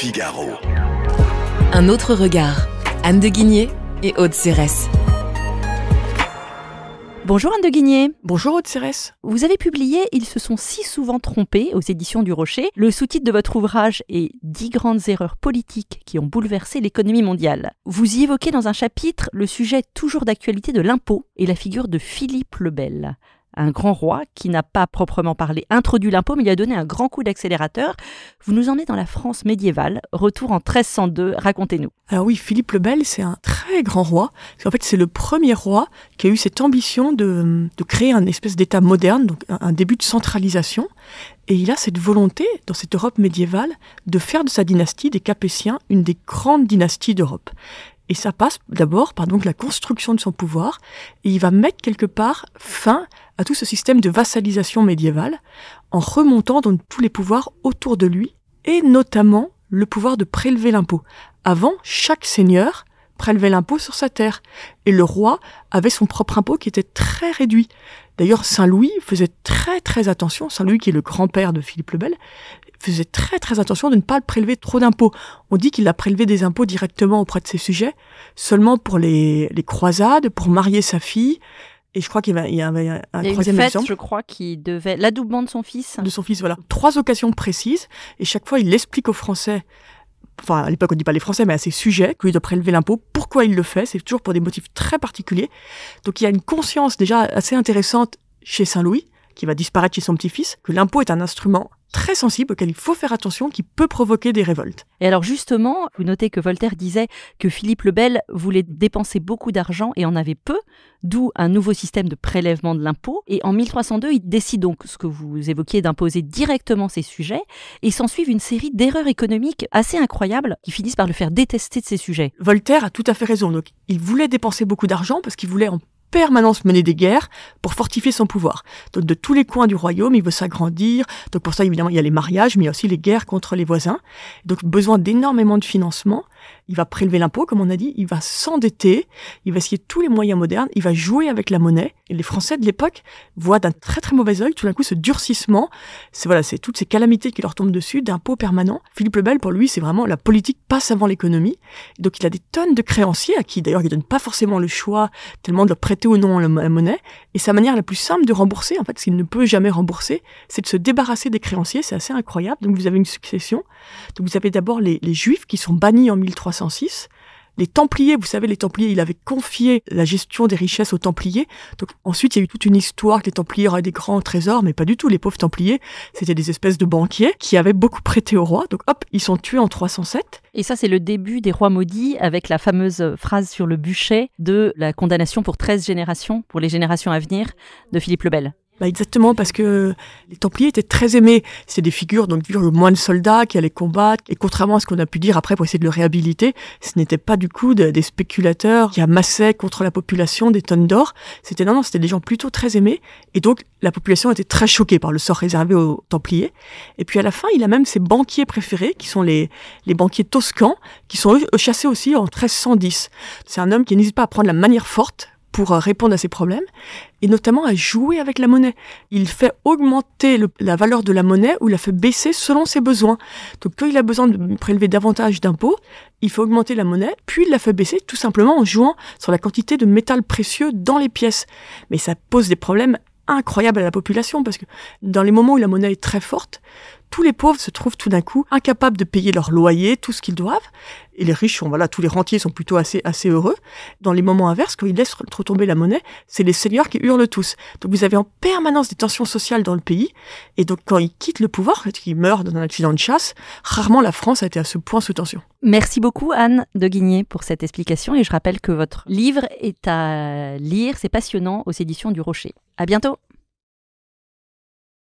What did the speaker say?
Figaro. Un autre regard. Anne de Guigné et Aude Cérès. Bonjour Anne de Guigné. Bonjour Aude Cérès. Vous avez publié « Ils se sont si souvent trompés » aux éditions du Rocher. Le sous-titre de votre ouvrage est « 10 grandes erreurs politiques qui ont bouleversé l'économie mondiale ». Vous y évoquez dans un chapitre le sujet toujours d'actualité de l'impôt et la figure de Philippe le Bel. Un grand roi qui n'a pas proprement parlé introduit l'impôt, mais il a donné un grand coup d'accélérateur. Vous nous emmenez dans la France médiévale, retour en 1302, racontez-nous. Alors oui, Philippe le Bel, c'est un très grand roi. En fait, c'est le premier roi qui a eu cette ambition de créer un espèce d'État moderne, donc un début de centralisation. Et il a cette volonté, dans cette Europe médiévale, de faire de sa dynastie des Capétiens une des grandes dynasties d'Europe. Et ça passe d'abord par donc la construction de son pouvoir, et il va mettre quelque part fin à tout ce système de vassalisation médiévale, en remontant donc tous les pouvoirs autour de lui, et notamment le pouvoir de prélever l'impôt. Avant, chaque seigneur prélevait l'impôt sur sa terre, et le roi avait son propre impôt qui était très réduit. D'ailleurs, Saint-Louis faisait très attention, Saint-Louis qui est le grand-père de Philippe le Bel, faisait très attention de ne pas prélever trop d'impôts. On dit qu'il a prélevé des impôts directement auprès de ses sujets, seulement pour les croisades, pour marier sa fille. Et je crois qu'il y avait un troisième fête, exemple. Je crois, qui devait l'adoubement de son fils. De son fils, voilà. 3 occasions précises, et chaque fois il explique aux Français, enfin à l'époque on ne dit pas les Français, mais à ses sujets, qu'il doit prélever l'impôt, pourquoi il le fait, c'est toujours pour des motifs très particuliers. Donc il y a une conscience déjà assez intéressante chez Saint-Louis, qui va disparaître chez son petit-fils, que l'impôt est un instrument très sensible auquel il faut faire attention, qui peut provoquer des révoltes. Et alors justement, vous notez que Voltaire disait que Philippe le Bel voulait dépenser beaucoup d'argent et en avait peu, d'où un nouveau système de prélèvement de l'impôt. Et en 1302, il décide donc, ce que vous évoquiez, d'imposer directement ses sujets, et s'ensuivent une série d'erreurs économiques assez incroyables qui finissent par le faire détester de ses sujets. Voltaire a tout à fait raison. Donc, il voulait dépenser beaucoup d'argent parce qu'il voulait en permanence mener des guerres pour fortifier son pouvoir. Donc de tous les coins du royaume, il veut s'agrandir. Donc pour ça, évidemment, il y a les mariages, mais il y a aussi les guerres contre les voisins. Donc besoin d'énormément de financement. Il va prélever l'impôt, comme on a dit, il va s'endetter, il va essayer tous les moyens modernes, il va jouer avec la monnaie. Et les Français de l'époque voient d'un très mauvais œil tout d'un coup ce durcissement. C'est toutes ces calamités qui leur tombent dessus, d'impôts permanents. Philippe le Bel, pour lui, c'est vraiment la politique passe avant l'économie. Donc il a des tonnes de créanciers à qui d'ailleurs il donne pas forcément le choix tellement de leur prêter ou non la monnaie. Et sa manière la plus simple de rembourser, en fait, ce qu'il ne peut jamais rembourser, c'est de se débarrasser des créanciers. C'est assez incroyable. Donc vous avez une succession. Donc vous avez d'abord les Juifs qui sont bannis en 1306. Les Templiers, vous savez, les Templiers, il avait confié la gestion des richesses aux Templiers. Donc ensuite, il y a eu toute une histoire que les Templiers auraient des grands trésors, mais pas du tout. Les pauvres Templiers, c'était des espèces de banquiers qui avaient beaucoup prêté au roi. Donc hop, ils sont tués en 307. Et ça, c'est le début des rois maudits, avec la fameuse phrase sur le bûcher de la condamnation pour 13 générations, pour les générations à venir, de Philippe le Bel. Exactement, parce que les Templiers étaient très aimés. C'était des figures, donc moines soldats qui allaient combattre. Et contrairement à ce qu'on a pu dire après pour essayer de le réhabiliter, ce n'était pas du coup des spéculateurs qui amassaient contre la population des tonnes d'or. C'était des gens plutôt très aimés. Et donc, la population était très choquée par le sort réservé aux Templiers. Et puis à la fin, il a même ses banquiers préférés, qui sont les banquiers toscans, qui sont eux chassés aussi en 1310. C'est un homme qui n'hésite pas à prendre la manière forte pour répondre à ces problèmes, et notamment à jouer avec la monnaie. Il fait augmenter la valeur de la monnaie ou la fait baisser selon ses besoins. Donc quand il a besoin de prélever davantage d'impôts, il fait augmenter la monnaie, puis il la fait baisser tout simplement en jouant sur la quantité de métal précieux dans les pièces. Mais ça pose des problèmes incroyables à la population, parce que dans les moments où la monnaie est très forte, tous les pauvres se trouvent tout d'un coup incapables de payer leur loyer, tout ce qu'ils doivent. Et les riches tous les rentiers sont plutôt assez heureux. Dans les moments inverses, quand ils laissent trop tomber la monnaie, c'est les seigneurs qui hurlent tous. Donc vous avez en permanence des tensions sociales dans le pays. Et donc quand ils quittent le pouvoir, qu'ils meurent dans un accident de chasse, rarement la France a été à ce point sous tension. Merci beaucoup Anne de Guigné pour cette explication. Et je rappelle que votre livre est à lire, c'est passionnant, aux éditions du Rocher. À bientôt.